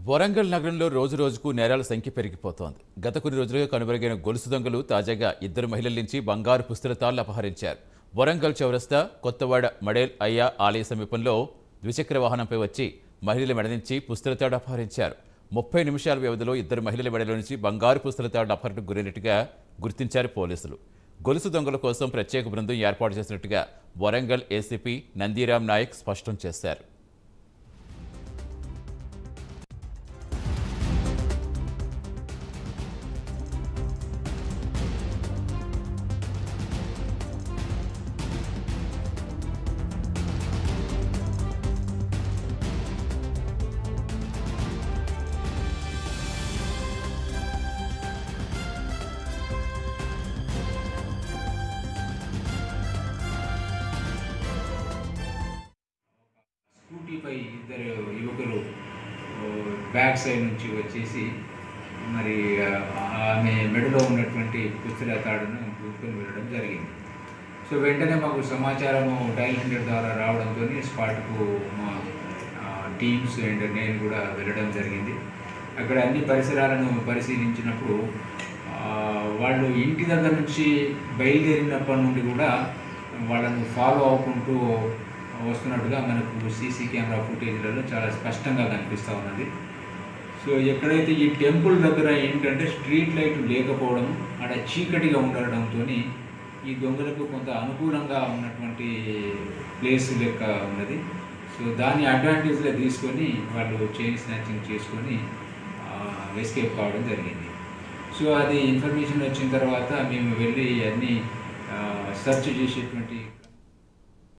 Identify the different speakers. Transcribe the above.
Speaker 1: వరంగల్ నగరంలో రోజు రోజుకు నేరాల సంఖ్య పెరిగిపోతోంది. గత కొన్ని రోజులుగా కనుమరుగైన గొలుసు దొంగలు తాజాగా ఇద్దరు మహిళల నుంచి బంగారు పుస్తకాలు అపహరించారు. వరంగల్ చౌరస్తా కొత్తవాడ మడేల్ అయ్యా ఆలయ సమీపంలో ద్విచక్ర వాహనంపై వచ్చి మహిళల మెడ నుంచి పుస్తకాలు అపహరించారు. 30 నిమిషాల వ్యవధిలో ఇద్దరు మహిళల మెడలో నుంచి బంగారు పుస్తకాలు అపహరణకు గురైనట్టుగా గుర్తించారు పోలీసులు. గొలుసు దొంగల కోసం ప్రత్యేక బృందం ఏర్పాటు చేసినట్టుగా వరంగల్ ఏసీపీ నందిరామ్ నాయక్ స్పష్టం చేశారు.
Speaker 2: స్కూటీపై ఇద్దరు యువకులు బ్యాక్ సైడ్ నుంచి వచ్చేసి మరి ఆమె మెడలో ఉన్నటువంటి పుస్తక తాడును దూసుకొని వెళ్ళడం జరిగింది. సో వెంటనే మాకు సమాచారము డయల్ 100 ద్వారా రావడంతో స్పాట్కు మా టీమ్స్ అండ్ నేను కూడా వెళ్ళడం జరిగింది. అక్కడ అన్ని పరిసరాలను పరిశీలించినప్పుడు వాళ్ళు ఇంటి దగ్గర నుంచి బయలుదేరినప్పటి నుండి కూడా వాళ్ళను ఫాలో అవ్వకుంటూ వస్తున్నట్టుగా మనకు సీసీ కెమెరా ఫుటేజ్లలో చాలా స్పష్టంగా కనిపిస్తూ ఉన్నది. సో ఎక్కడైతే ఈ టెంపుల్ దగ్గర ఏంటంటే స్ట్రీట్ లైట్ లేకపోవడం, అక్కడ చీకటిగా ఉండడంతో ఈ దొంగలకు కొంత అనుకూలంగా ఉన్నటువంటి ప్లేస్ లెక్క ఉన్నది. సో దాన్ని అడ్వాంటేజ్గా తీసుకొని వాళ్ళు చైన్ స్నాచింగ్ చేసుకొని ఎస్కేప్ కావడం జరిగింది. సో అది ఇన్ఫర్మేషన్ వచ్చిన తర్వాత మేము వెళ్ళి అన్నీ సెర్చ్ చేసేటువంటి